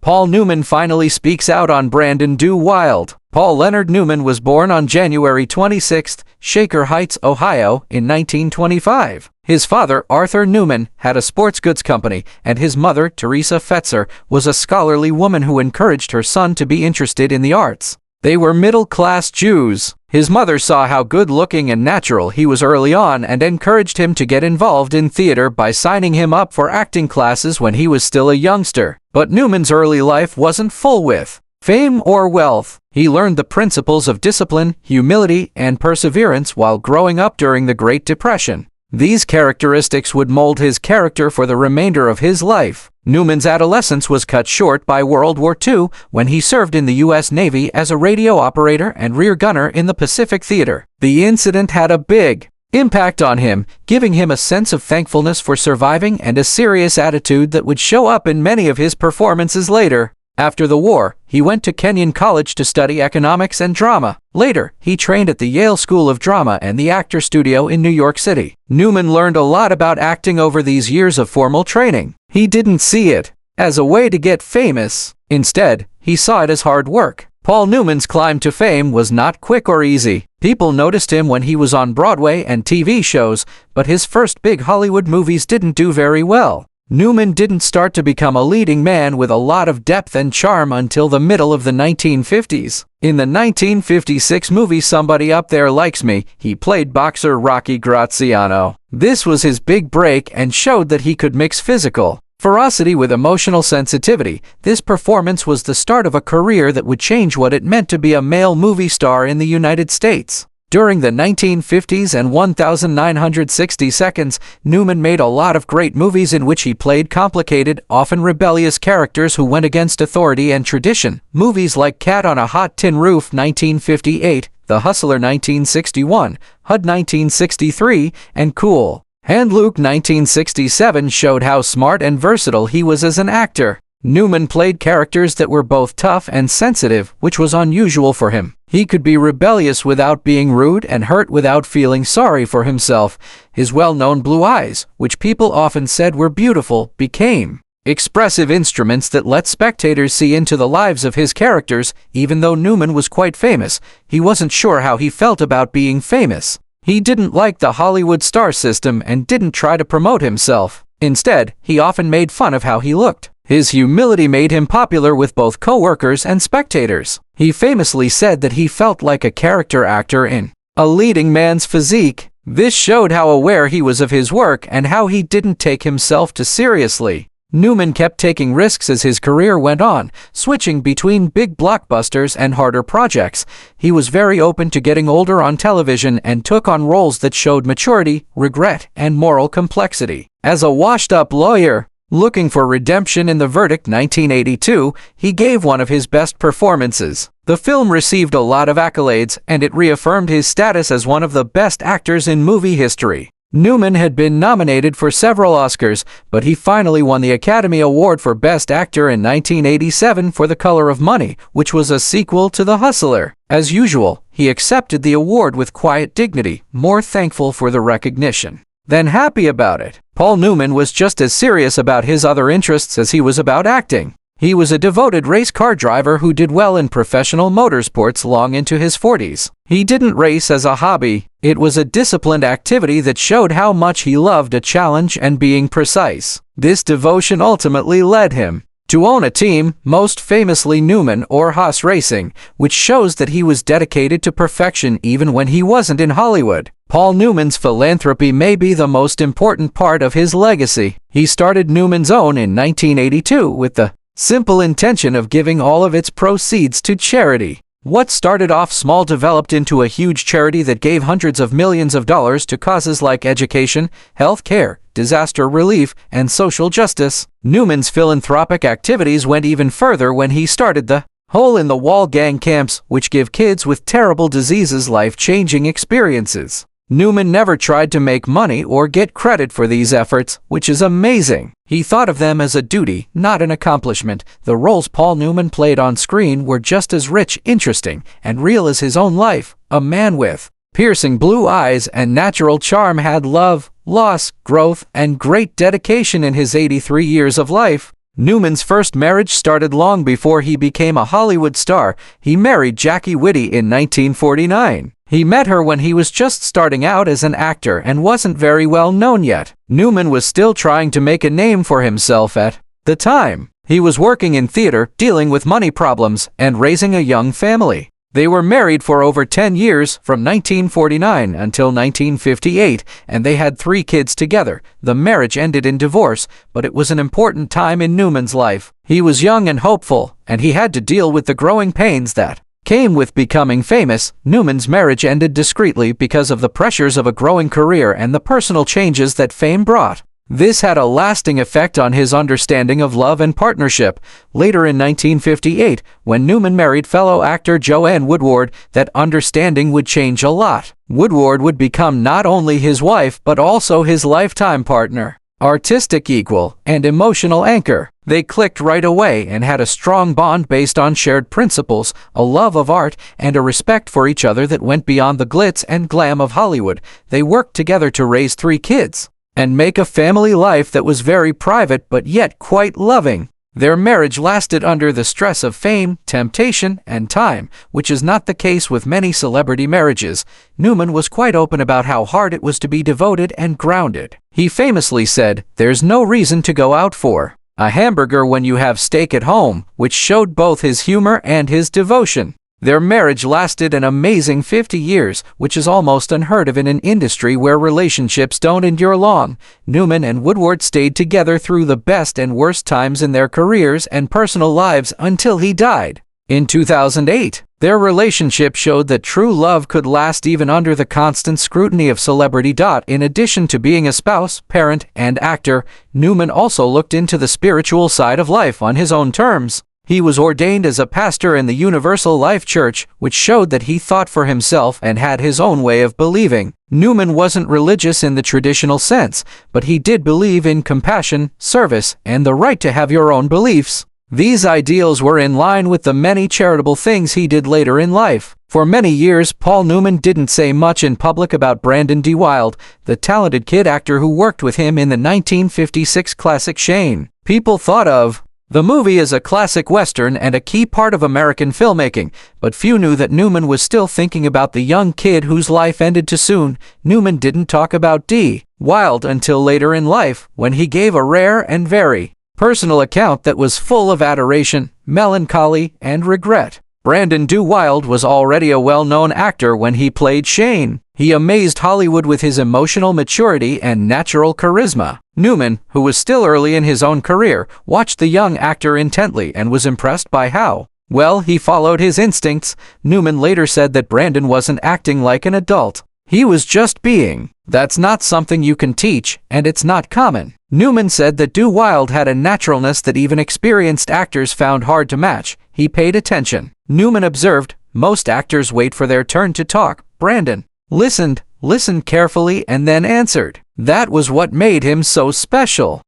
Paul Newman finally speaks out on Brandon DeWilde. Paul Leonard Newman was born on January 26, Shaker Heights, Ohio, in 1925. His father, Arthur Newman, had a sports goods company, and his mother, Teresa Fetzer, was a scholarly woman who encouraged her son to be interested in the arts. They were middle-class Jews. His mother saw how good-looking and natural he was early on and encouraged him to get involved in theater by signing him up for acting classes when he was still a youngster. But Newman's early life wasn't full with fame or wealth. He learned the principles of discipline, humility, and perseverance while growing up during the Great Depression. These characteristics would mold his character for the remainder of his life. Newman's adolescence was cut short by World War II when he served in the U.S. Navy as a radio operator and rear gunner in the Pacific Theater. The incident had a big impact on him, giving him a sense of thankfulness for surviving and a serious attitude that would show up in many of his performances later. After the war, he went to Kenyon College to study economics and drama. Later, he trained at the Yale School of Drama and the Actor Studio in New York City. Newman learned a lot about acting over these years of formal training. He didn't see it as a way to get famous. Instead, he saw it as hard work. Paul Newman's climb to fame was not quick or easy. People noticed him when he was on Broadway and TV shows, but his first big Hollywood movies didn't do very well. Newman didn't start to become a leading man with a lot of depth and charm until the middle of the 1950s. In the 1956 movie Somebody Up There Likes Me, he played boxer Rocky Graziano. This was his big break and showed that he could mix physical ferocity with emotional sensitivity. This performance was the start of a career that would change what it meant to be a male movie star in the United States. During the 1950s and 1960 seconds, Newman made a lot of great movies in which he played complicated, often rebellious characters who went against authority and tradition. Movies like Cat on a Hot Tin Roof 1958, The Hustler 1961, HUD 1963, and Cool Hand Luke 1967 showed how smart and versatile he was as an actor. Newman played characters that were both tough and sensitive, which was unusual for him. He could be rebellious without being rude and hurt without feeling sorry for himself. His well-known blue eyes, which people often said were beautiful, became expressive instruments that let spectators see into the lives of his characters. Even though Newman was quite famous, he wasn't sure how he felt about being famous. He didn't like the Hollywood star system and didn't try to promote himself. Instead, he often made fun of how he looked. His humility made him popular with both co-workers and spectators. He famously said that he felt like a character actor in a leading man's physique. This showed how aware he was of his work and how he didn't take himself too seriously. Newman kept taking risks as his career went on, switching between big blockbusters and harder projects. He was very open to getting older on television and took on roles that showed maturity, regret, and moral complexity. As a washed-up lawyer looking for redemption in The Verdict 1982, he gave one of his best performances. The film received a lot of accolades, and it reaffirmed his status as one of the best actors in movie history. Newman had been nominated for several Oscars, but he finally won the Academy Award for Best Actor in 1987 for The Color of Money, which was a sequel to The Hustler. As usual, he accepted the award with quiet dignity, more thankful for the recognition than happy about it. Paul Newman was just as serious about his other interests as he was about acting. He was a devoted race car driver who did well in professional motorsports long into his 40s. He didn't race as a hobby. It was a disciplined activity that showed how much he loved a challenge and being precise. This devotion ultimately led him to own a team, most famously Newman or Haas Racing, which shows that he was dedicated to perfection even when he wasn't in Hollywood. Paul Newman's philanthropy may be the most important part of his legacy. He started Newman's Own in 1982 with the simple intention of giving all of its proceeds to charity. What started off small developed into a huge charity that gave hundreds of millions of dollars to causes like education, health care, disaster relief, and social justice. Newman's philanthropic activities went even further when he started the Hole-in-the-Wall gang camps, which give kids with terrible diseases life-changing experiences. Newman never tried to make money or get credit for these efforts, which is amazing. He thought of them as a duty, not an accomplishment. The roles Paul Newman played on screen were just as rich, interesting, and real as his own life. A man with piercing blue eyes and natural charm had love, loss, growth, and great dedication in his 83 years of life. Newman's first marriage started long before he became a Hollywood star. He married Jackie Whitty in 1949. He met her when he was just starting out as an actor and wasn't very well known yet. Newman was still trying to make a name for himself at the time. He was working in theater, dealing with money problems, and raising a young family. They were married for over 10 years, from 1949 until 1958, and they had 3 kids together. The marriage ended in divorce, but it was an important time in Newman's life. He was young and hopeful, and he had to deal with the growing pains that came with becoming famous. Newman's marriage ended discreetly because of the pressures of a growing career and the personal changes that fame brought. This had a lasting effect on his understanding of love and partnership. Later in 1958, when Newman married fellow actor Joanne Woodward, that understanding would change a lot. Woodward would become not only his wife but also his lifetime partner, artistic equal, and emotional anchor. They clicked right away and had a strong bond based on shared principles, a love of art, and a respect for each other that went beyond the glitz and glam of Hollywood. They worked together to raise 3 kids and make a family life that was very private but yet quite loving. Their marriage lasted under the stress of fame, temptation, and time, which is not the case with many celebrity marriages. Newman was quite open about how hard it was to be devoted and grounded. He famously said, "There's no reason to go out for a hamburger when you have steak at home," which showed both his humor and his devotion. Their marriage lasted an amazing 50 years, which is almost unheard of in an industry where relationships don't endure long. Newman and Woodward stayed together through the best and worst times in their careers and personal lives until he died. In 2008, their relationship showed that true love could last even under the constant scrutiny of celebrity. In addition to being a spouse, parent, and actor, Newman also looked into the spiritual side of life on his own terms. He was ordained as a pastor in the Universal Life Church, which showed that he thought for himself and had his own way of believing. Newman wasn't religious in the traditional sense, but he did believe in compassion, service, and the right to have your own beliefs. These ideals were in line with the many charitable things he did later in life. For many years, Paul Newman didn't say much in public about Brandon DeWilde, the talented kid actor who worked with him in the 1956 classic Shane. People thought of the movie as a classic Western and a key part of American filmmaking, but few knew that Newman was still thinking about the young kid whose life ended too soon. Newman didn't talk about DeWilde until later in life, when he gave a rare and very personal account that was full of adoration, melancholy, and regret. Brandon DeWilde was already a well-known actor when he played Shane. He amazed Hollywood with his emotional maturity and natural charisma. Newman, who was still early in his own career, watched the young actor intently and was impressed by how well he followed his instincts. Newman later said that Brandon wasn't acting like an adult. He was just being. That's not something you can teach, and it's not common. Newman said that DeWilde had a naturalness that even experienced actors found hard to match. He paid attention. Newman observed, "Most actors wait for their turn to talk. Brandon listened carefully, and then answered." That was what made him so special.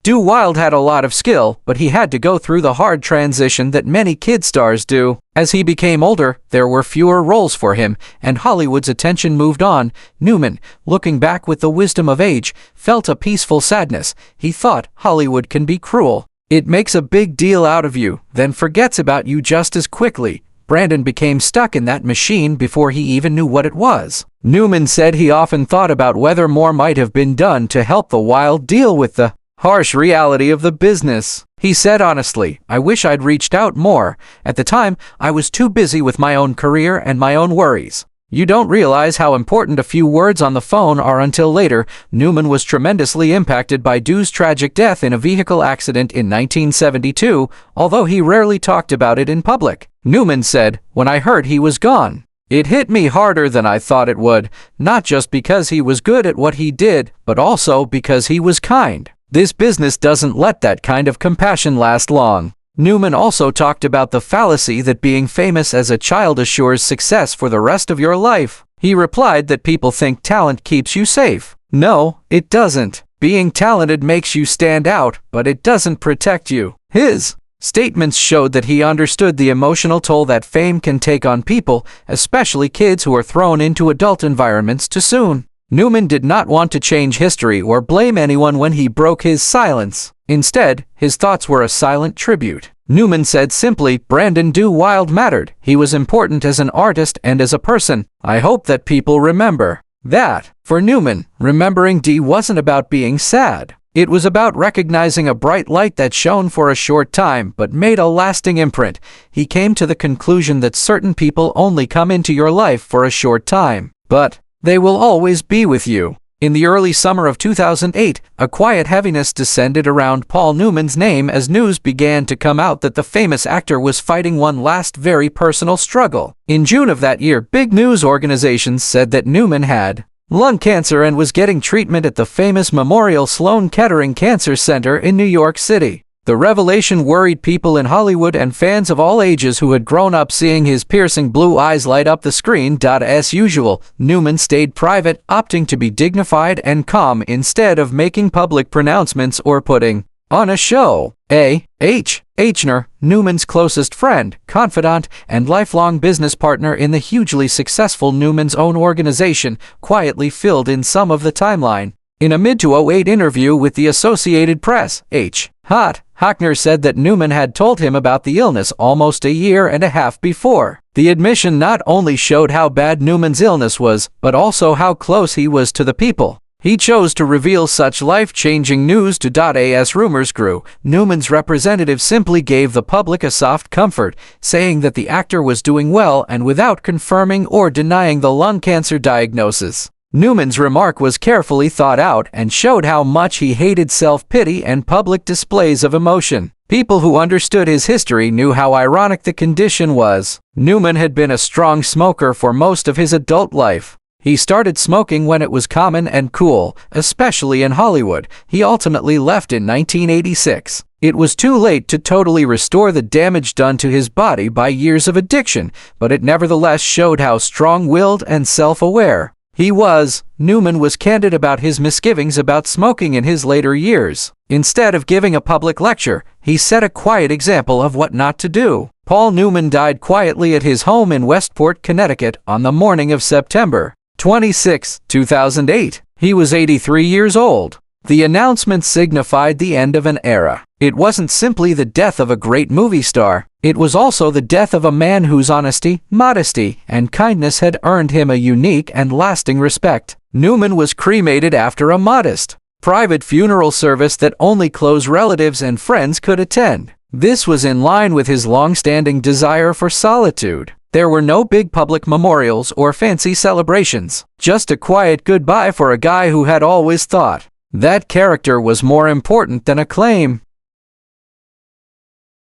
DeWilde had a lot of skill, but he had to go through the hard transition that many kid stars do. As he became older, there were fewer roles for him, and Hollywood's attention moved on. Newman, looking back with the wisdom of age, felt a peaceful sadness. He thought, Hollywood can be cruel. It makes a big deal out of you, then forgets about you just as quickly. Brandon became stuck in that machine before he even knew what it was. Newman said he often thought about whether more might have been done to help the Wilde deal with the harsh reality of the business. He said honestly, "I wish I'd reached out more. At the time, I was too busy with my own career and my own worries. You don't realize how important a few words on the phone are until later." Newman was tremendously impacted by Dew's tragic death in a vehicle accident in 1972, although he rarely talked about it in public. Newman said, "When I heard he was gone, it hit me harder than I thought it would, not just because he was good at what he did, but also because he was kind. This business doesn't let that kind of compassion last long." Newman also talked about the fallacy that being famous as a child assures success for the rest of your life. He replied that people think talent keeps you safe. No, it doesn't. Being talented makes you stand out, but it doesn't protect you. His statements showed that he understood the emotional toll that fame can take on people, especially kids who are thrown into adult environments too soon. Newman did not want to change history or blame anyone when he broke his silence. Instead, his thoughts were a silent tribute. Newman said simply, "Brandon DeWilde mattered. He was important as an artist and as a person. I hope that people remember that." For Newman, remembering D wasn't about being sad. It was about recognizing a bright light that shone for a short time but made a lasting imprint. He came to the conclusion that certain people only come into your life for a short time, but they will always be with you. In the early summer of 2008, a quiet heaviness descended around Paul Newman's name as news began to come out that the famous actor was fighting one last very personal struggle. In June of that year, big news organizations said that Newman had lung cancer and was getting treatment at the famous Memorial Sloan Kettering Cancer Center in New York City. The revelation worried people in Hollywood and fans of all ages who had grown up seeing his piercing blue eyes light up the screen. As usual, Newman stayed private, opting to be dignified and calm instead of making public pronouncements or putting on a show. A.H. Eichner, Newman's closest friend, confidant, and lifelong business partner in the hugely successful Newman's own organization, quietly filled in some of the timeline. In a mid-2008 interview with the Associated Press, H. Hochner said that Newman had told him about the illness almost a year and a half before. The admission not only showed how bad Newman's illness was, but also how close he was to the people. He chose to reveal such life-changing news to As rumors grew, Newman's representative simply gave the public a soft comfort, saying that the actor was doing well and without confirming or denying the lung cancer diagnosis. Newman's remark was carefully thought out and showed how much he hated self-pity and public displays of emotion. People who understood his history knew how ironic the condition was. Newman had been a strong smoker for most of his adult life. He started smoking when it was common and cool, especially in Hollywood. He ultimately left in 1986. It was too late to totally restore the damage done to his body by years of addiction, but it nevertheless showed how strong-willed and self-aware he was. Newman was candid about his misgivings about smoking in his later years. Instead of giving a public lecture, he set a quiet example of what not to do. Paul Newman died quietly at his home in Westport, Connecticut, on the morning of September 26, 2008. He was 83 years old. The announcement signified the end of an era. It wasn't simply the death of a great movie star. It was also the death of a man whose honesty, modesty, and kindness had earned him a unique and lasting respect. Newman was cremated after a modest, private funeral service that only close relatives and friends could attend. This was in line with his long-standing desire for solitude. There were no big public memorials or fancy celebrations, just a quiet goodbye for a guy who had always thought that character was more important than acclaim.